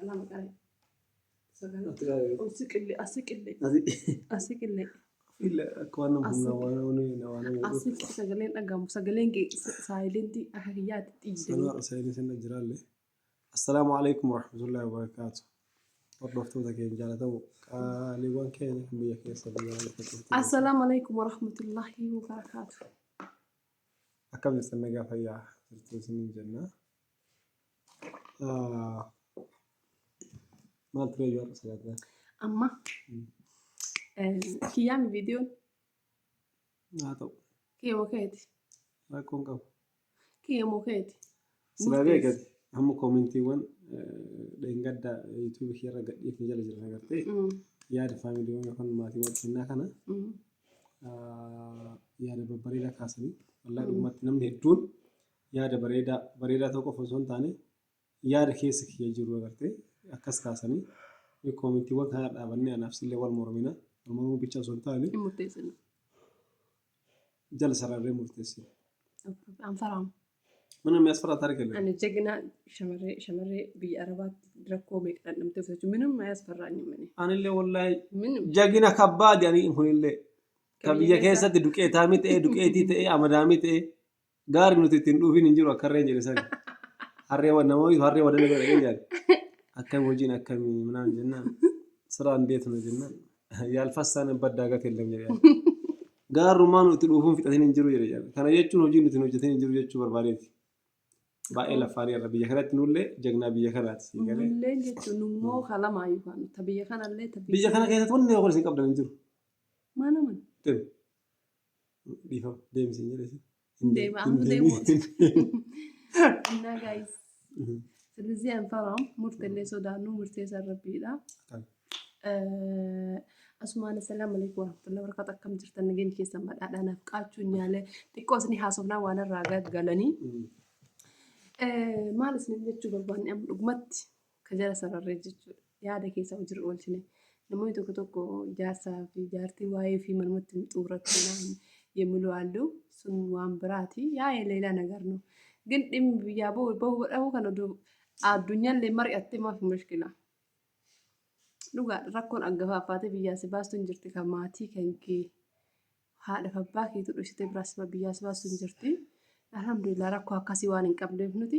الله مقاري أسيك اللي إلا كوانا وانا أسيك سجلين أقام سجلين سايلنتي أحيات سنوات سايلين سنة جرالي. السلام عليكم ورحمة الله وبركاته. وردفتوتك يا جالتو ليوان كين بيك يا صديقي. السلام عليكم ورحمة الله وبركاته. أكمل السنة قافية سنين جنة. ما تري يور سلاتنا. أما كيام فيديو. ناتو. كي وكيتي. راكون كم. كي وكيتي. سلابيك هم كومنتي وان لإنجدا يوتيوب خير قد يفنجل جرنا قرتي. يا فاميلي وان يكون ماتي وكنا كنا. يا بريدة كاسني. والله رمت نمني دون. يا بريدة توقف فزون تاني. يا كيسك يجروا قرتي. أكاس كاسني. يكومنتي وان هذا أبني أنا نفسي اللي والمرمينا. المرمو بيتشا سلطاني. مرتزين. جلس على الريم مرتزين. أم فرام. من يسفر تارك اللي. أنا جعنا شمري بيعربات دركوا بيكرن نمتفسج منهم ما يسفر عني مني. أنا اللي والله. جعنا كباد يعني هون اللي. كبيجا كيسة تدوكي تاميت دوكيتي تي أمداميت غار نوتين دوفين إنجيل وكرّين جلسان. هرّي ونموي هرّي ودنا بيرجع. أكمل وجين أكمل منام جنان. سران بيتنا جنان. يا الفسان بدأ قتل لهم جريان. غار رومان وتلوفون في تهين إنجيل جريان. كان يجتون وجين وتنو جتين إنجيل يجتوا برباريتي. بائل فاري ربي يخلت نولة جعنا بيخلت. نولة جتوا نمو خلا ما يفهم. تبي يخنا اللي تبي. بيخنا كيسة توني أقول سين قبل إنجيل. ما نمن. تم. بيفهم ديم سينجلس. ديم عم ديم. إننا guys. ስለዚህ አንፈራም ሙርተሌ ሶዳኑ ሙርቴ ሰረቢዳ አስማነ ሰላም አለይኩም ወራህመቱላሂ ወበረካቱ አከም ጅርተን ነገን ኬሰን በዳዳ ናፍቃችሁኛል ጥቆስኒ ሀሶፍና ዋነ ራጋት ገለኒ ማለት ነው ልጅ በርባን አም ዱግመት ከጀራ ሰረረ ጅጅ ያደ ኬሰው ጅር ኦልችኔ ነሞ ቶኮ ጃርሳ ፊ ጃርቲ ዋይ ፊ መልመት ጡረትና የሚሉ አሉ ሱን ዋን ብራቲ ያ የሌላ ነገር ነው ግን ድም ያቦ በወዳው ከነዱ አዱኛን ለመርያት ማፍ ሙሽኪላ ሉጋ ረኮን አገፋፋተ ቢያስ ባስቱን ጅርቲ ከማቲ ከንኪ ሃደ ፈባኪ ትዱሽተ ብራስማ ቢያስ ባስቱን ጅርቲ አልহামዱሊላህ ረኮ አካሲ ዋን እንቀብደብ ኑቲ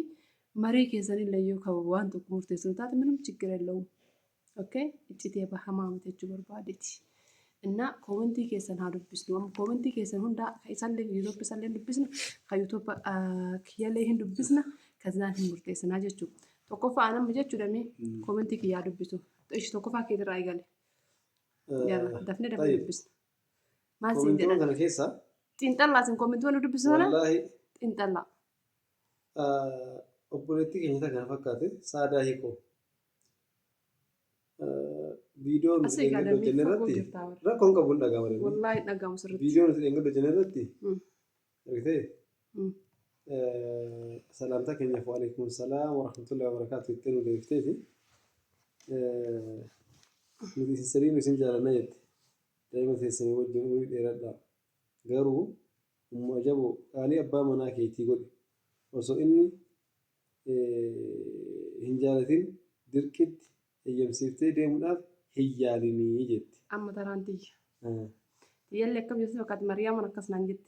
መሪ ከዘኒ ለዩ ከዋን ቱ ሙርቴ ሱልታት ምንም ችግር የለውም ኦኬ እጭቴ በሐማመት እጁ በርባዲቲ እና ኮሜንቲ ከሰን ሀዱብስ ነው ኮሜንቲ ከሰን ሁንዳ ከይሳለ ዩቲዩብ ሰለ ዱብስና ከዩቲዩብ ከየለ ይሄን ዱብስና ከዛን ሙርቴ ሰናጀቹ ተቆፋ አናም ጀቹ ደሜ ኮሜንቲ ከያ ዱብሱ እሺ ተቆፋ ከድራ አይጋለ ያላ ደፍነ ዱብስ ማሲ እንደና ኮሜንቱ ከነከሳ ጢንጠላስን ኮሜንቱ ነው ዱብስ ሆነ ወላሂ ጢንጠላ ኦፖሬቲ ከኝታ ገፋካተ ሳዳ ሂቆ ቪዲዮ ነው ጀነራቲ ረኮን ቀቡን ዳጋመረ ወላሂ ዳጋም ስርት ቪዲዮ ነው ጀነራቲ ሪቴ ሰላምታ ከኛ ወአለይኩም ሰላም ወራህመቱላሂ ወበረካቱ ይተኑ ለፍቴቲ ንዲ ሲሰሪን ሲንጃለና የት ዳይመት ሲሰኒ ወጅን ወይ ደረዳ ገሩ ሙአጀቡ አሊ አባ መናኬቲ ጎድ ወሶ ኢኒ hinjaalatin dirqitti eyyamsiiftee deemuudhaaf hiyyaalinii jetti. Amma taraantii. Yalli akkam jirtu fakkaatti Mariyaaman akkasnaan jetti.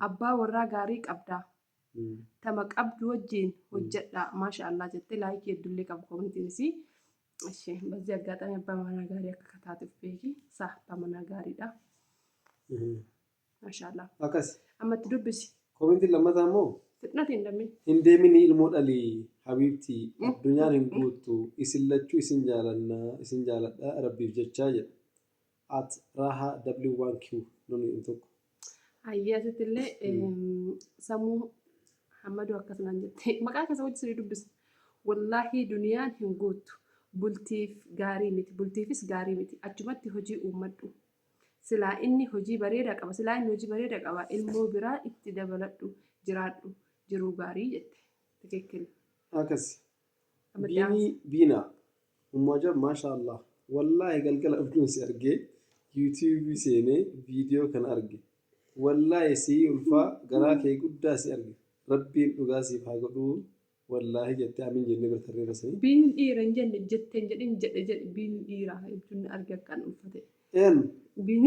Abbaa warraa gaarii qabdaa. Tama qabdu wajjin hojjedhaa maashaallah jettee laayikii heddullee qabu koomentiinis. Ishee bazii aggaadhaan abbaa manaa gaarii akka kataatuuf beeki. Saa abbaa manaa gaariidha. Maashaallah. Akkas. Ammatti dubbisi. Koomentiin lammataa immoo. Fitnati hin dammin. Hin deemini ilmoo dhalii habiibti addunyaan hin guuttu isin lachuu isin jaaladha rabbiif jechaa jedha. At Raha W1Q nuni hin tokko. Hayyaasitillee sammuu Hammaduu akkasumaan jettee maqaa keessa hojii sirrii dubbisa. Wallaahi duniyaan hin guuttu bultiif gaarii miti bultiifis gaarii miti achumatti hojii uummadhu. Silaa inni hojii bareedaa qaba silaa inni hojii bareedaa qaba ilmoo biraa itti dabaladhu jiraadhu. Jiruu gaarii jette tikekkel akas biina ummaja maashaallah wallahi galgala abduun si arge youtube seene video kan arge wallahi si ulfa garaa kee guddaa si arge rabbiin dhugaa siif haa godhu والله جت أمين جنة برتري بس بين إيران جنة جتين جدين جد بين إيران يمكن أرجع كان أنفته إن بين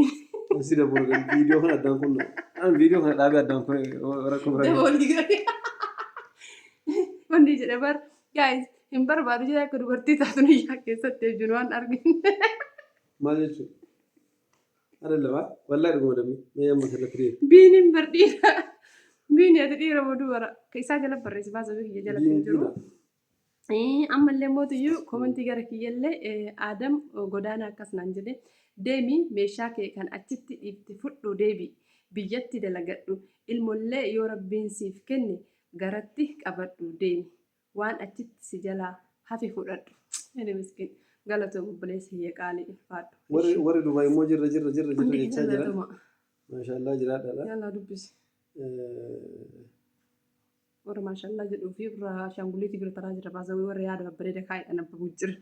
نسيت أقول الفيديو هنا أدان كنا أنا الفيديو هنا لعبة أدان كنا وراكم ده رأي بولي كذي مندي جد بار guys هم بار بارو جدا كده برتي تاتوني يا كيسة تجنوان أرجع ما جت أنا لا ما والله رقم دمي ما يوم مثل تري بين بردي بين يا تدي رمضو ورا كيسة جل بريس باز بيجي جل دين تنجرو دينا amma illee mootiyyuu komantii gara kiyyallee Adam godaana akkas naan jedhe deemi meeshaa kee kan achitti dhiifte fudhu deebi biyyatti dalagadhu ilmollee yoo rabbiin siif kenne garatti qabadhu deemi waan achitti si jalaa hafe fudhadhu. Inni miskiin galatoo obboleessa hiyya qaalii ulfaadhu. ورد دبي مو جرة جرة جرة جرة Hundi جتة جرة galatuma ما شاء الله جرات لا yaalaa dubbisi. Warra maashaallah jedhuu fi warra shaangulliitii bira taraa jira baasawii warra yaada babbareeda kaa'edha nama jira.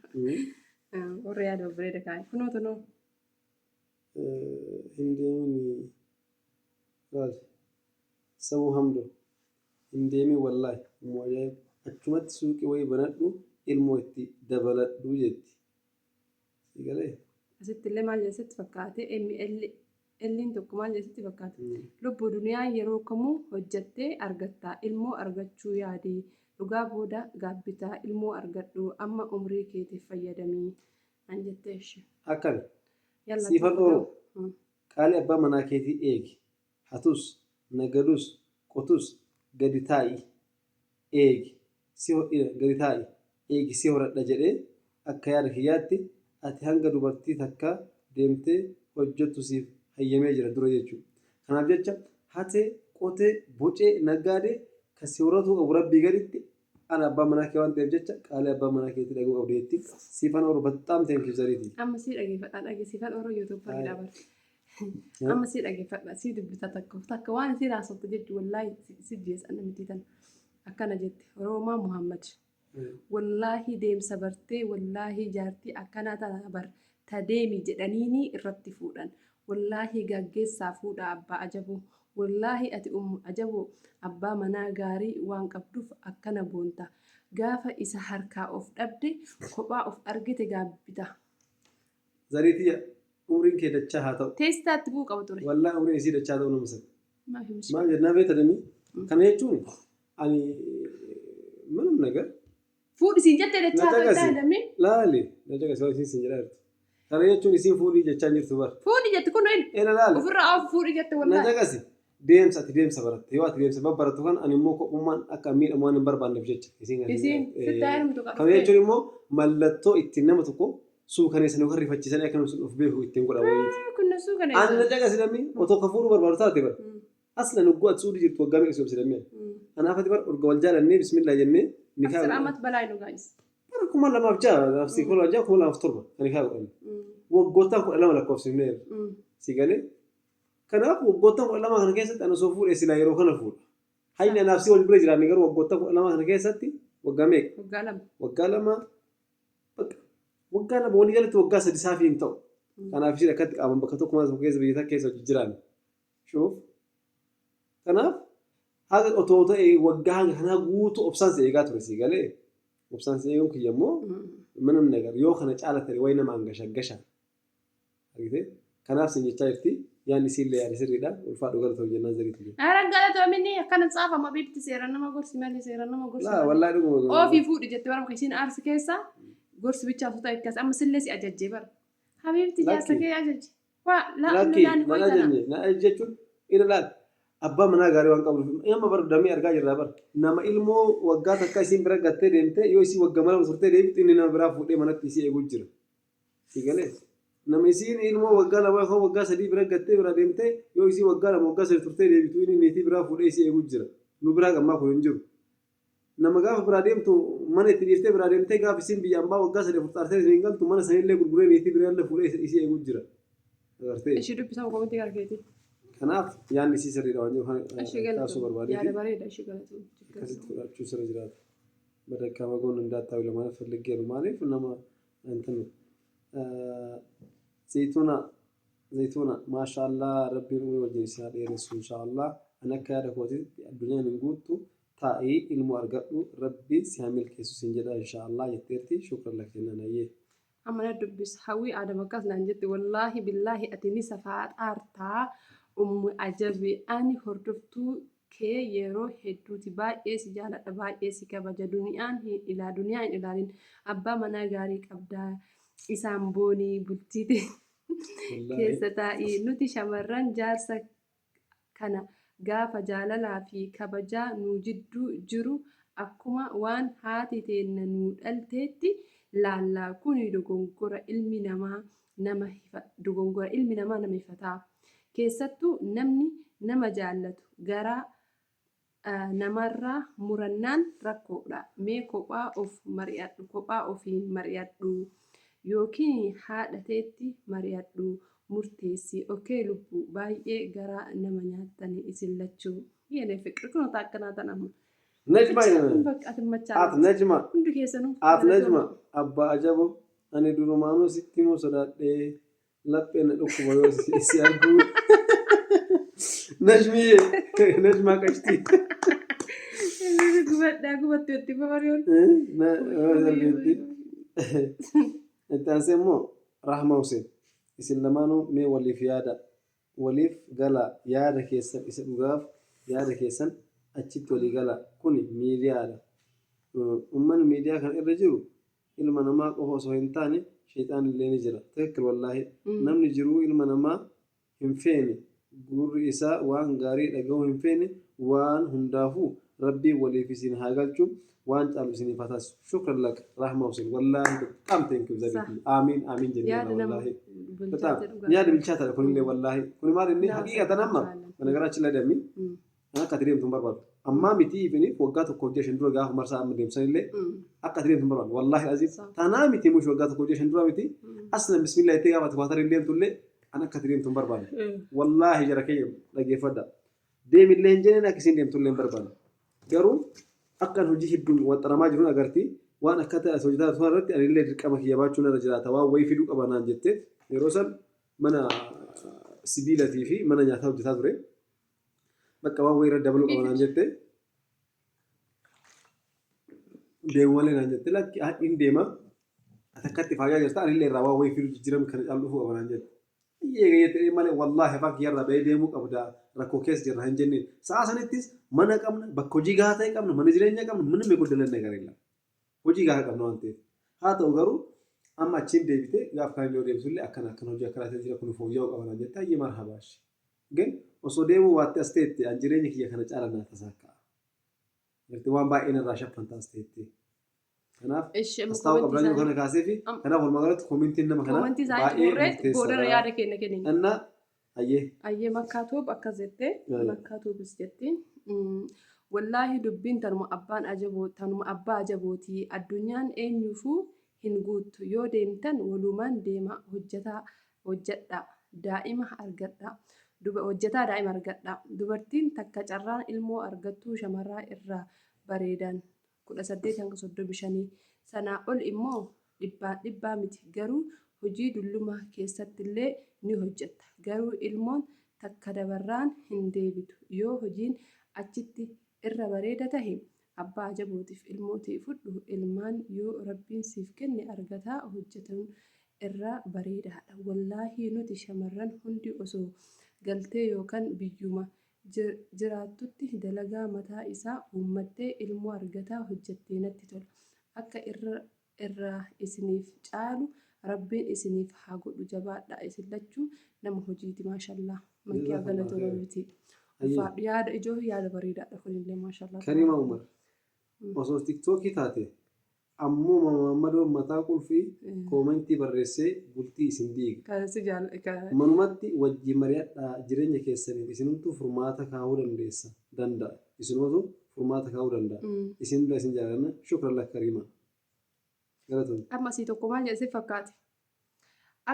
Warra yaada babbareeda kaa'e kunoo tunoo. هنديمي قال سمو حمدو هنديمي والله موجود أكمل سوق وي بنادو الموتي دبلت دوجتي يقول إيه Asitti illee maal jeesitti fakkaate elliin tokko maal jeesitti fakkaate lubbuu duniyaa yeroo kamuu hojjattee argattaa ilmoo argachuu yaadii dhugaa booda gaabbitaa ilmoo argadhu amma umrii keetiif fayyadamii an jettee ishee. أكل Yalla سيفان tokko أورو ta'u. قال أبا مناكيتي إيج هاتوس نجدوس قطوس قديتاي إيج سيو إيه قديتاي إيج سيو رد جري أكيار هياتي أتهانج دوبرتي ثكا ديمتي وجدت سيف هي ميجر درويجو أنا بجتة هاتي قطة بوجة نجاري كسيورته أو ربي قريتي أنا أبا مناكي وان بجتة قال أبا مناكيتي لقوا أوديتي سيفان أورو بتام تنكي زريتي Amma sii dhageeffadhaan oroo yuutuub fa'i dabar. Amma sii dhageeffadha sii dubbisa takka waan sii raasofte jechuun wallaahi si jeessa namatti tan akkana jette Oroomaa Muhammad. Wallaahi deemsa bartee wallaahi jaartii akkanaa tana bar ta deemi jedhaniini irratti fuudhan. Wallaahi gaggeessaa fuudha abbaa ajaboo. Wallaahi ati ajaboo abbaa manaa gaarii waan qabduuf akkana boonta. Gaafa isa harkaa of dhabde kophaa of argite gaabbita. زريتي عمرين كده تشاهده Teessaatti buu qaba ture. والله عمرين يصير تشاهده ولا مسك Maaf hin ما جدنا بيت دمي كان يجون يعني ما نقدر fuudhi siin jettee dachaa Najaga ta'e si. damee لا لي نجا سوي شيء سنجرات كان يجون يصير فوري جتشان يرتبر fuudhi jette kun inni إيه لا لا ofirraa of fuudhi jette wallaahi. نجا سي ديم سات ديم سبرت هو ديم سبب برت كان أنا مو كمان أكمل أمان بربان نفجت Isiin sitti aayinum tuqa كان يجون مو ملتو إتنام تكو سو كان يسنو خري فتشان يكنو سو في بيه إتنام كذا وين kun nasuu kana أنا نجا سلامي وتوقفوا بربارتات تبر أصلا نقول سوري جت وقامي اسمه سلامي أنا أخذت بر أرجع جال النبي بسم الله جنة نكاح Assalamat balaa nu guys. كم الله ما بجا نفسي كل وجه كم الله مفترض يعني كذا وقوتهم كل ما لك وفسي منير سيقالي كان أب وقوتهم كل ما كان كيسة أنا سوفور إسلا يروح أنا فور هاي نفسي والبرج لأن نقول وقوتهم كل ما كان كيسة تي وقامك Waggaa وقالما وقالما وني قالت وقاس دي سافين تو أنا في شيء كات أمام بكتوك ما سوكيس بيجتا كيسة جيران شوف كان أب هذا أوتوتا إيه وقاه هنا قوتو أبسانس إيه قاتو سيقالي أبسانس إيه يوم كيامو منهم نجار يوخنا على تري وين ما عنقش أكيد كان نفس الجتايرتي يعني سيل يعني سير ده والفارق قالت وجه نازري تجي Araan galata minni akkana tsaafa ma biibti seeran nama gorsi malee seeran nama gorsi. لا والله دقوا Ofii fuudhi jettee warra kasiin aarsi keessa gorsi bichaaf ta'e akkas amma sillee si ajajjee bara. Habiibti jaarsa kee ajajje. Waa لكن laani لا qoytana. أجني لا أجتون إلى لا أبا منا غاري وان قبل يوم ما برد دمي أرجع جرابر نما إلمو وقعت كاسين برا قتة دمته يوسي وقمنا وصرته دمت إننا برا فودي منا تيسي يقول سيقاله نما يسين إلمو وقعنا وهو وقع سدي برا قتة برا دمته يوسي وقعنا وقع سرته دمت إني نتي برا فودي سي يقول نبرا كم ما كلنجو نما قاف برا دمتو منا تريفته برا دمته قاف سين بيجامبا وقع سدي فتارته زينقال تو منا سهل لك برا نتي برا له فودي سي يقول Ishii dubbisaa komentii gara keetii. kanaaf yaadni sii sirriidha waan jiru Ishii taasisuu barbaade yaada bareeda ishii galatu. akkasitti fudhachuu sirra jiraata badakkaama goon hundaattaa lamaaf falliggeeru maaliif nama antinu zayituuna maashaallah rabbiin umrii wajjin isaa dheeressu inshaallah an akka yaada kootitti addunyaan hin guuttu تائي المؤرقة ربي سيعمل كيسو سنجدا إن شاء الله يتيرتي شكرا لك جنانا يه أما ندبس حوي آدم كاسنا نجد والله بالله أتني سفات أرتا أجابي أني هردفتو كي يرو هدو تبا إيس جالة تبا إيس كبجا دنيان إلى دنيا إلى أبا منا غاري كبدا إسام بوني بلتيتي كيستائي نوتي شمران جارسا kana gaafa jaalalaa fi kabajaa nu jidduu jiru akkuma waan haati teenna nu dhalteetti laallaa kuni dogongora ilmi namaa nama hifataa keessattuu namni nama jaallatu garaa namarraa murannaan rakkoodha mee kophaa ofii mari'adhu yookiin haadha teetti mari'adhu murteessii okee lubbuu baay'ee garaa nama nyaatanii isin lachuu yene fiqir kun akkana tanama نجمة at نجمة hundi keessanuu at نجمة أبا أجابو أنا درومانو ستي مو صدات لبين الأخوة يوسف سياركو نجمي نجمة كشتي gubat tutti pamarion أنت أنسمو رحمة وسين isin lamaanuu mee waliif yaada waliif gala yaada keessan isa dhugaaf yaada keessan achitti walii gala kuni miidiyaadha umman miidiyaa kan irra jiru ilma namaa qofa osoo hin taane shayxaan illee ni jira takkil wallaahi namni jiruu ilma namaa hin feene gurri isaa waan gaarii dhaga'uu hin feene waan hundaafuu rabbii waliif isin haa galchu waan caalu isiniif haa taasisu shukran lak rahma usin wallaahi በጣም ቴንኪው ዘቢት አሚን አሚን ጀሚላ ወላሂ በጣም ያድ ብቻታ ኩንሌ ወላሂ ኩን ማር እንዴ ሐቂቃ ተናማ በነገራችን ላይ ደሚ አካትሪም ተንበርባል አማ ሚቲ ኢቭኒ ወጋት ኮጀሽን ድሮ ጋር መርሳ አምዴም ሰይሌ አካትሪም ተንበርባል ወላሂ አዚም ታና ሚቲ ሙሽ ወጋት ኮጀሽን ድሮ ሚቲ አስነ ቢስሚላህ ተጋባት ዋተር እንደም ቱሌ አና አካትሪም ተንበርባል ወላሂ ጀረከየ ለጌፈዳ ደም ለንጀኔና ከሲን ደም ቱሌ ተንበርባል ገሩ አካን ሁጂ ሂዱን ወጠራማ ጅሩን አገርቲ waan akkata hojjetaa turan irratti anillee dirqama kiyyabaachuu irra jiraata waan wayii fiduu qabanaan jettee yeroo san mana sibiilatii fi mana nyaataa hojjetaa ture bakka waan wayii irra dabaluu qabanaan jettee deemu malee naan jettee lakki haadhiin deema atakkatti faayaa jirta anillee irraa waan wayii fiduu jijjiirame kana caalufuu qabanaan jette eega jettee malee wallaahi afaan kiyyarraa ba'ee deemuu qabda rakkoo keessa jirra hin jenneen sa'a sanittis mana qabna bakka hojii gahaa ta'e qabna mana jireenyaa qabna mana mee goddalanne gareella hojii gahaa qabna waan ta'eef haa ta'u garuu amma achiin deebitee gaaf kan illee deebisuullee akkana hojii akkana jira kun fooyya'uu qabanaan jetta hayyee marhabaashi ግን osoo deemuu waatte as ta'etti an jireenya kiyya kana caala naa tasaakka'a jirti waan baay'een irraa shaffantaa as ta'etti kanaaf astaa'uu qabdanii kana kaasee fi kanaaf walumaa galatti koomintiin nama kanaa baay'ee boodara yaada kenna kennin anna ayyee makkaatoob akkas jettee makkaatoobis jettiin wallaahi dubbiin tanuma abbaa ajabootii addunyaan eenyuufuu hin guuttu yoo deemtan walumaan deema hojjedha daa'ima argadha dubartiin takka carraan ilmoo argattuu shamarraa irraa bareedan 18-35 sanaa ol immoo dhibbaa miti garuu hojii dullumaa keessattillee ni hojjetta garuu ilmoon takka dabarraan hin deebitu yoo hojiin achitti irra bareeda tahe abbaa ajabootiif ilmootii fudhu ilmaan yoo rabbiin siif kenne argataa hojjetan irra bareedaadha wallaahi nuti shamarran hundi osoo galtee yookaan biyyuma jiraattutti dalagaa mataa isaa uummattee ilmoo argataa hojjettee natti tola akka irraa isiniif caalu rabbiin isiniif haa godhu jabaadha isin lachuu nama hojiiti maashaallah makkiyaa galatooma miti yaada ijoo yaada bareedaadha kunillee maashaallah Karima Umar osoo tiktookii taate ammoo Muhammadoo mataa qulfii koomentii barreessee bultii isin diiga manumatti wajji mari'adhaa jireenya keessaniif isinumtuu furmaata kaa'uu danda'a isinumatu furmaata kaa'uu danda'a isin jaalanna shukran lak Karima galatoom amma sii tokko maal jedhee fakkaate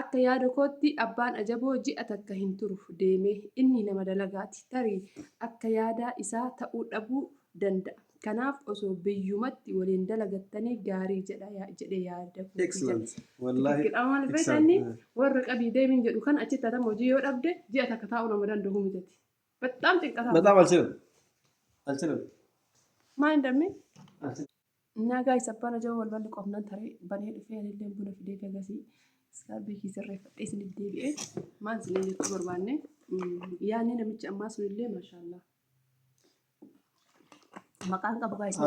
akka yaada kootti abbaan ajaboo ji'a takka hin turu deemee inni nama dalagaati tarii akka yaada isaa ta'uu dhabuu danda'a kanaaf osoo biyyumatti waliin dalagattanii gaarii jedhe yaada excellent wallahi amal feetanii warra qabii deemin jedhu kan achitti hatamu hojii yoo dhabde ji'a takka taa'uu nama danda'u mitati በጣም ጭንቀታ በጣም አልችልም ما عندهم ناقا يسبانا جو والبلي قفنا ترى بني الفين اللي بنا في ديك جاسي سكابي كي سرف اسم الدبي ما نزل اللي كبر بانه يعني نمشي أماس اللي ما شاء الله maqaan qabu gaa'is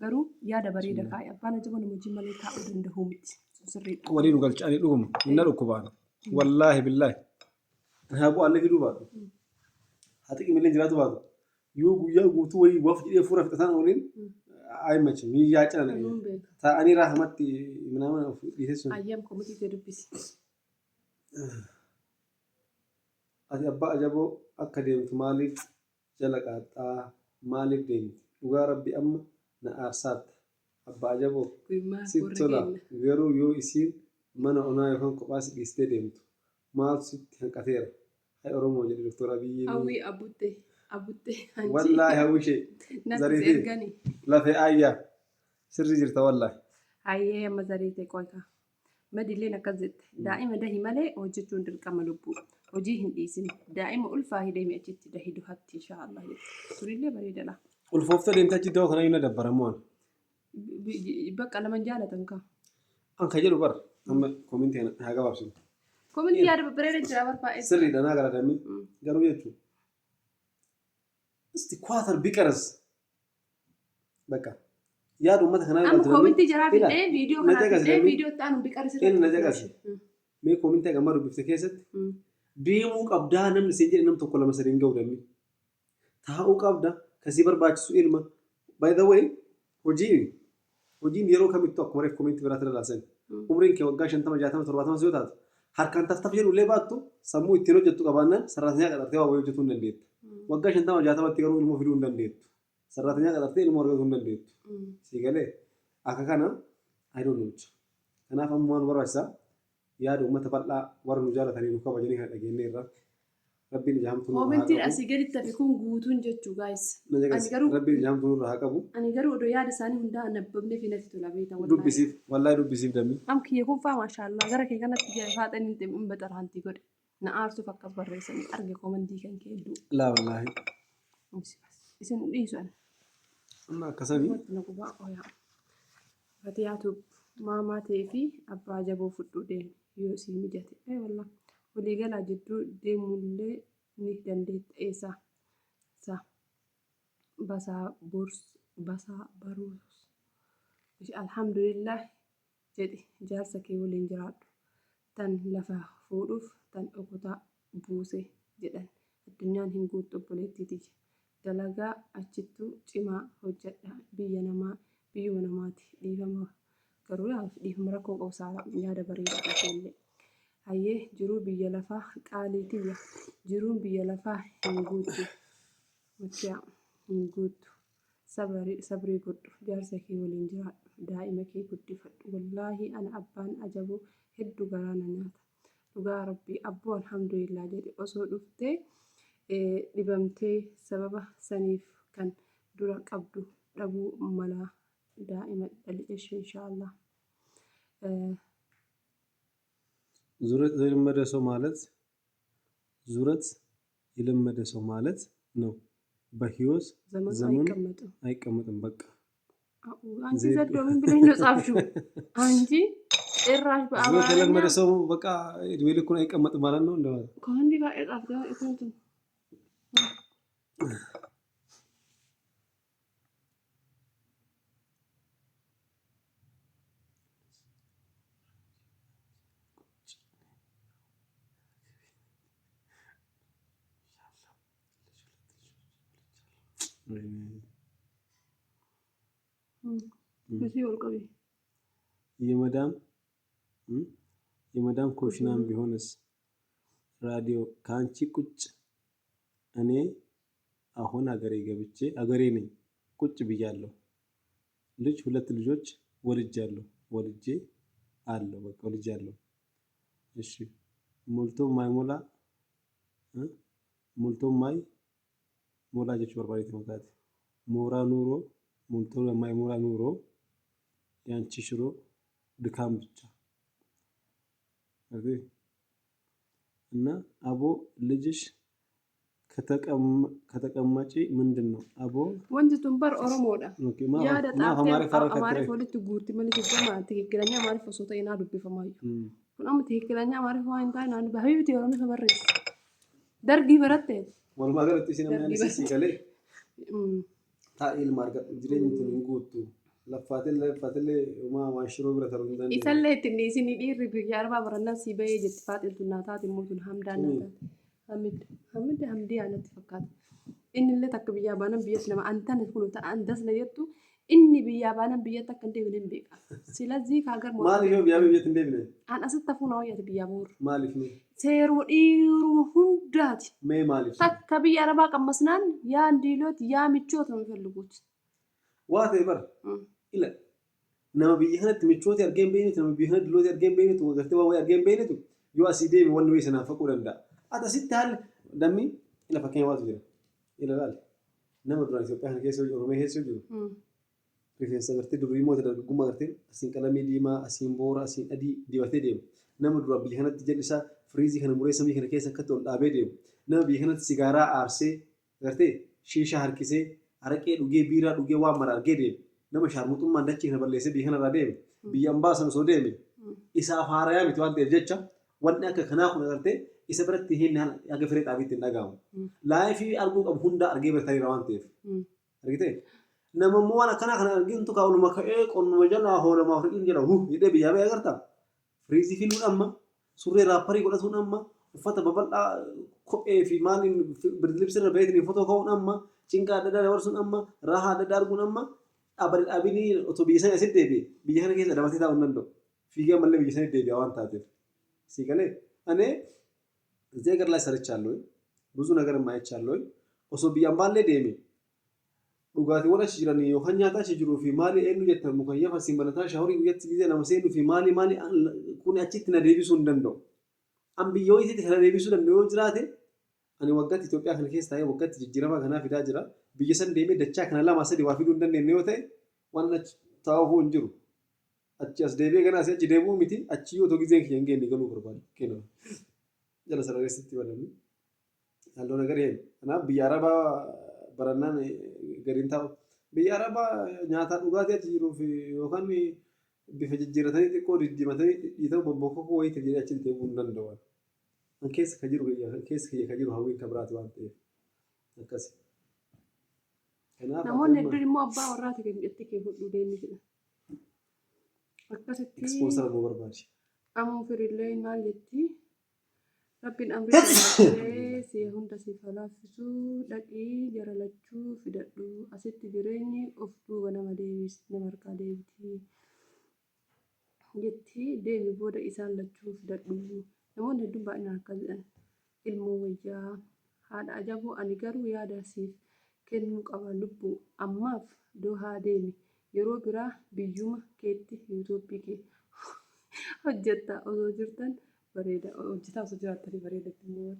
garuu yaada bareeda kaa'e abbaan ajaa'ibaa nama wajjin malee taa'uu danda'u miti sirriidha. Waliin galchanii dhuguma hinna dhukkubaan wallaahi billaahi haa bu'aallee fiduu baatu haa xiqqimillee jiraatu baatu yoo guyyaa guutuu wayii waaf jedhee fuura fixataan waliin aymachi miiyyaa cina taa'anii raahamatti minaaman of dhiiseessuun. Ayyaam komitii ta'e dubbisi. Ati abbaa ajaboo akka deemtu maaliif jala qaaxxaa maaliif deemti dhugaa rabbi amma na aarsaatti abbaa ajaboo sitti tola garuu yoo isiin mana onaa yookaan kophaa si dhiistee deemtu maaltu sitti hanqateera hay oromoo jedhe doktora Abiyyi hawwii abuttee wallaahi hawwishee zariitii lafee ayyaa sirri jirta wallaahi. Hayyee amma zariitee qoykaa madilleen akkas jette daa'ima dahi malee hojjechuun dirqama lubbuu hojii hin dhiisin daa'ima ulfaa hidhee achitti dahi duhatti inshaallah jette turillee bareedadha. Ulfooftee deemtee achi da'oo kana inni dabbaramu waan. Bakka lama jaalatan kaa. An ka jedhu bara amma koomintii haa gabaabsinu. Koomintii yaada bareeda jira barbaa'e. Sirriidha naa galatami garuu jechuun isti kwaatar biqaras bakka. yaadu ummata kanaa amma koomintii jiraa fidee viidiyoo kanaa fidee viidiyoo ta'an biqaris inni na jagasi mee koomintii gammaa dubbifte keessatti deemuu qabdaa namni siin jedhe nam tokko lama sadiin ga'u dammi taa'uu qabda kasii barbaachisu ilma by the way hojiin yeroo kamittu akkuma reef koomintii biraatti lalaasan umriin kee waggaa 50 60 70 yoo taatu harkaan taftaf jedhu illee baattu sammuu ittiin hojjettu qabaannaan sarraatinyaa qaxartee waa hojjetuu hin dandeettu waggaa 50 60tti garuu ilmoo fiduu hin dandeettu. Sarraatinyaa qaxartee ilmoo argachuu hin dandeettu. Siigalee akka kana ayidoon nuti. Kanaaf ammoo waan barbaachisaa yaada uummata bal'aa warra nu jaalatanii nu kabajanii kan dhageenye irraa rabbiin ijaamtuu nurraa haa qabu. Koomintiin asii gaditti hafe kun guutuun jechuu gaayis. Rabbiin ijaamtuu nurraa haa qabu. Ani garuu odoo yaada isaanii hundaa nabbabnee fi natti tola beektaa. Dubbisiif wallaahi dubbisiif dammi. Am kiyya kun faa maashaallah gara kee kanatti faaxanii hin baxaraantii godhe na aarsuuf akkas barreessanii arge koomintii kan kee hedduu. Laa wallaahi. Isin dhiisan. Amma akkasanii. Fatiyaatu maamaa ta'ee fi abbaa jaboo fudhuu deemu yoo isii mijate. Wallah waliigalaa jidduu deemullee ni dandeetta eessaa basaa baruus. Alhamdulillah jedhi jaarsa kee waliin jiraadhu tan lafa fuudhuuf tan dhokotaa buuse jedhan addunyaan hin guuttu obboleettiiti. Dalagaa achittuu cimaa hojjedha biyyuma namaati dhiifama garuu dhiifama rakkoo qobsaa yaada bareedaa qabeellee hayyee jiruu biyya lafaa qaaliitiyya jiruun biyya lafaa hin guuttu sabrii godhu jaarsa kee waliin jiraadhu daa'ima kee guddifadhu wallaahi ana abbaan ajaboo hedduu garaana nyaata dhugaa rabbii abboo alhamdulillah jedhe osoo dhuftee. Dhibamtee sababa saniif kan dura qabdu dhabuu mala daa'ima dhali'eessu inshaallah. ዙረት የለመደ ሰው ማለት ነው። በህይወት ዘመኑ አይቀመጥም። በቃ አንቺ ዘዶ ምን ብለሽ ነው ጻፍሽው? አንቺ ጭራሽ በአማርኛ የለመደ ሰው በቃ እድሜ ልኩን አይቀመጥም ማለት ነው እንደማለት ከአንዲ ጋር ጻፍጋ እኮ የመዳም ኮሽናም ቢሆንስ ራዲዮ ካንቺ ቁጭ እኔ አሁን አገሬ ነኝ ቁጭ ብያለሁ። ሁለት ልጆች ወልጃለሁ። እሺ ሞልቶ ማይሞላ ጀች በርባሪት መካት ሞራ ኑሮ ሞልቶ የማይሞላ ኑሮ ያንቺ ሽሮ ድካም ብቻ እና አቦ ልጅሽ ከተቀማጪ ምንድን ነው አቦ wanti tun bar oromoodha yaada maaf amaariif walitti guurti malee jechuun tikikilanya amaariif osoo ta'e naa dubbifamaayyuu kun amma tikikilanya amaariif waan hin taane naan habiibti oromoo isa barreessa dargii baratte walumaa galatti isin amma sisii galee taa'ee ilma argadhu jireenyi tun hin guuttu laffaatillee waan shiroo bira ta'uu hin dandeenye. Isallee ittiin isin dhiirri biyya arbaa barannaa si bahee jetti faaxiltu naataati immoo tun hamdaan naataati. Hamdi aanatti fakkaata. Inni illee takka biyyaa baanan biyyatti nama antan kun ta'an dasna jettu inni biyyaa baanan biyyatti akka hin deebine hin beeka. Silazii kaagar moo. Maaliif yoo biyyaa biyyatti hin deebine? An asitti hafuuna wayyate biyyaa boorra. Maaliif mee? Seeruu dhiiruu hundaati. Mee maaliif? Takka biyya arbaa qammasnaan yaa ndiilooti yaa michoota nu falluguuti. Waa ta'e bara. Ila nama biyya kanatti michooti argeen beeknetu nama biyya kanatti dilooti argeen beeknetu gartee waa wayii argeen beeknetu yoo asii deeme wanni wayii sanaan faquu danda'a. Ati asitti haalli dammi ila fakkeenya waatu jira. Ila laali nama duraan Itoophiyaa kana keessa jiru Oromiyaa keessa jiru. Rifeensa gartee durii moota dargaggummaa gartee asiin qalamii diimaa asiin boora asiin adii dibatee deemu. Nama duraan biyya kanatti jalli isaa firiizii kana muree samii kana keessa akkatti ol dhaabee deemu. Nama biyya kanatti sigaaraa aarsee gartee shiishaa harkisee araqee dhugee biiraa dhugee waan mara argee deemu. Nama shaarmuxummaan dachee kana balleessee biyya kanarraa deeme biyyaan baasan osoo deeme isaaf haarayaa miti waan ta'eef jecha wanni akka kanaa kun agartee isa biratti hin haga firee xaafiitti hin dhagahamu. Laayifii arguu qabu hunda argee birtaniira waan ta'eef. Argitee nama immoo waan akkanaa kana argintu kaa'uluma ka'ee qonnuma jalaa hoolamaa firiin jira jedhee biyyaa ba'ee agartaa. Firiizii filuun amma surree raapparii godhatuun amma uffata babal'aa kophee fi maaliin birdilibsirra baheetiin fotoo ka'uun amma cinqaa adda addaa dabarsuun amma raahaa adda addaa arguun amma dhaabanii otoo biyya sana asitti deebi'e biyya kana keessa dabatee taa'uu hin danda'u. Fiigee mallee biyya sana deebi'a waan taateef. Sii galee anee እዚህ ሀገር ላይ ሰርቻለሁ ብዙ ነገር ማይቻለሁ ኦሶ ቢያን ባለ ደሜ ዱጋቲ ወላች ጅራኒ ዮሐኛታ ሲጅሩ ፊ ማሊ ኤኑ ጀተሙ ከየፈ ሲመለታ ሻውሪ ዩት ጊዜ ነመሰኑ ፊ ማሊ ኩኒ አቺት ነዴቢሱ እንደንደው አምቢዮይቲ ተለዴቢሱ እንደው ጅራቴ አኒ ወቀት ኢትዮጵያ ከነ ኬስ ታየ ወቀት ጅጅራማ ከና ፊዳ ጅራ ቢየሰን ደሜ ደቻ ከናላ ማሰዲ ዋፊዱ እንደነ ነዮተ ዋናች ታውሁ እንጅሩ አቺስ ደቤ ገና ሲጭ ደቡ ሚቲ አቺዮ ቶ ጊዜ ከንገ ንገሉ ቆርባል ከነ jala sararessitti badanii halluu nagar heeru kanaaf biyya arabaa barannaan gariin ta'u biyya arabaa nyaataa dhugaatii achi jiruuf yookaan bifa jijjiirratanii xiqqoo diddiimatanii dhiita'u bobbokokoo wayii ta'ee achi deemuu hin danda'an. An keessa ka jiru hawwiin ka biraati waan ta'eef akkasi. Namoonni hedduun immoo abbaa warraati kan jettee kee hodhuu deemnitidha. Akkasitti. Ekspoonsara nuu barbaadi. Ammoo firillee maal jettii? Rabbiin amrii si hunda si falaafisu dhaqii jaralachuu fidadhu asitti jireenyi of duuba nama deebis nama harkaa deebiti jetti deemi booda isaan lachuu fidadhu namoonni hedduun baay'inaan akka jedhan ilmoo wayyaa haadha ajaboo ani garuu yaada siif kennuu qaba lubbuu ammaaf doohaa deemi yeroo biraa biyyuma keetti yuutuubii kee hojjetta osoo jirtan. Bareeda hojjetaa osoo jiraattanii bareedatti immoo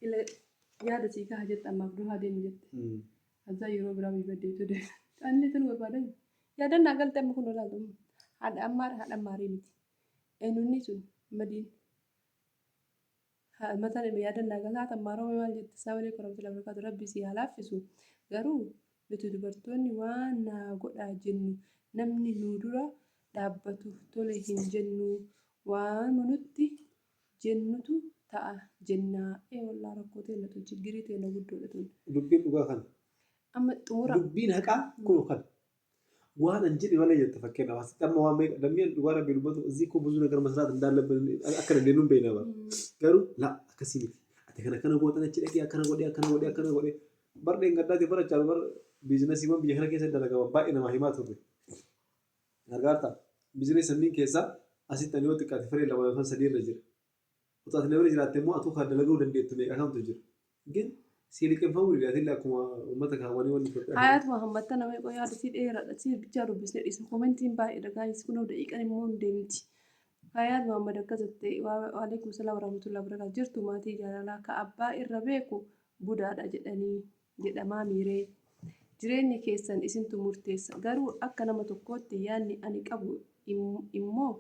ila yaada sii kaha jette ammaaf duhaa deemi jette. Azaa yeroo biraa biyya deebitu deema. Anni tun barbaadan yaadannaa galte amma kun olaaltu haadha ammaarii miti. Eenyunni sun madiin mataan yaadannaa galata ammaaroo maal jette saabalee koramti lafa kaatu rabbi si halaaffisu garuu nuti dubartoonni waan naa godhaa jennu namni nu dura dhaabbatu tole hin jennu waan nutti. Jennutu ta'a jennaa wallaa rakkoo ta'e natu chiggirii ta'e na guddoodha tun. Dubbiin dhugaa kana. Amma xumura. Dubbiin haqaa kun kana. Waan an jedhe malee jette fakkeenyaaf asitti amma waan meeqa dammeen dhugaa rabbii dubbatu እዚህ እኮ ብዙ ነገር መስራት እንዳለብን akka dandeenyu beekna bara. Garuu laa akkasii miti. Ati kana gootan achi dhaqee akkana godhee bardeen gaddaati barachaa bar biizinasiiwwan biyya kana keessa dalagaman baay'ee nama himaa turre. Gargaarta biizinasiin keessaa asitti ani yoo xiqqaate firee lama yookaan sadii irra jira. Utaalee bira jiraattee immoo atuu kan dalaguu dandeettu meeqa kamtu jira. Gin siiliqeeffamuu dhiyaatee akkuma uummata kaawwanii wanti Itoophiyaa. Hayaat Muhammad nama eeguu yaada si dheeraadha si bichaa dubbisnee dhiisa komentiin baay'eedha gaayis kunoo daqiiqaan immoo hin deemti. Hayaat Muhammad akkasitti waalaikum salaam warahmatullahi wabarakatuh jirtu maatii jaalalaa ka abbaa irra beeku budaadha jedhamaa miiree. Jireenyi keessan isintu murteessa garuu akka nama tokkootti yaadni ani qabu ilmoo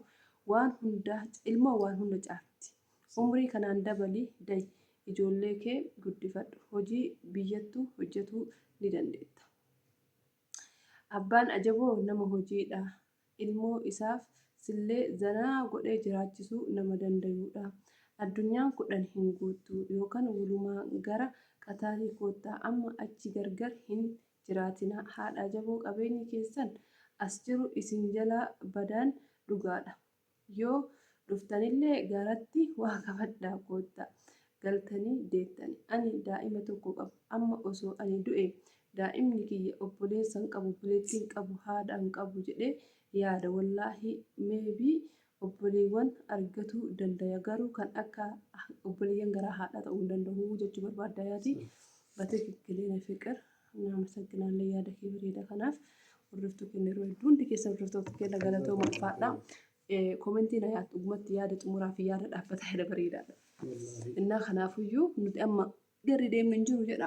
waan hunda caalti. Umrii kanaan dabalii dayi ijoollee kee guddifadhu. Hojii biyyattuu hojjetuu ni dandeetta. Abbaan ajaboo nama hojiidha. Ilmoo isaaf sillee zanaa godhee jiraachisuu nama danda'udha. Addunyaan 10 hin guuttu yookaan walumaa gara Qataarii koottaa amma achi gargar hin jiraatina. Haadha ajaboo qabeenyi keessan as jiru isin jalaa badaan dhugaadha. Yoo dhuftanillee garatti waa qabadhaa koottaa galtanii deettani. Ani daa'ima tokko qaba. Amma osoo ani du'e daa'imni kiyya obboleessa hin qabu, obboleettii hin qabu, haadha hin qabu jedhee yaada. Wallaahi meebii obboleewwan argatuu danda'a garuu kan akka obboleeyyan garaa haadha ta'uu hin danda'u jechuu barbaadda yaati. Batikkileena fiqir እናመሰግናለን ያደ ከበሬዳ ከናፍ ወርፍቱ ከነሩ ሁንዲ ከሰ ወርፍቱ ከለ ገለተው ማፋዳ ኮሜንቲ ላይ አጥጉመት ያደ ጥሙራ ፊ ያደ ዳፈታ ያደ በሬዳ እና ከናፉዩ ኑት አማ ገሪ ደም እንጅሩ ጀዳ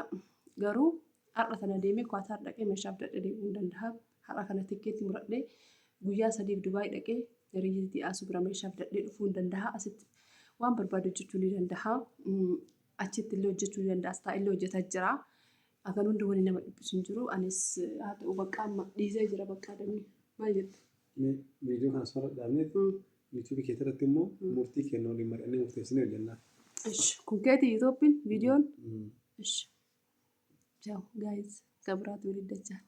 ገሩ አርቀተና ደሜ ኳታር ደቀ መሻፍ ደደ እንደንዳ ሀራ ከነ ትኬት ሙራደ ጉያ ሰዲብ ዱባይ ደቀ ሪይቲ አሱብራ መሻፍ ደደ ዱፉ እንደንዳ አስት ዋን በርባዶ ጅቹ ሊደንዳ አችት ለወጀቹ ሊደንዳ ስታይል ወጀታ ጅራ akan hundi wani nama dhibbisu jiru anis haa ta'u bakka amma dhiisee jira bakka adamni maal jettu viidiyoo kana asirra dhaabneet yuutuubii keessatti immoo murtii kennuu waliin mari'annee murteessinee hojjannaa. Kun keetii Itoophiin viidiyoon. Ciao guys, kabiraatu waliin dachaa.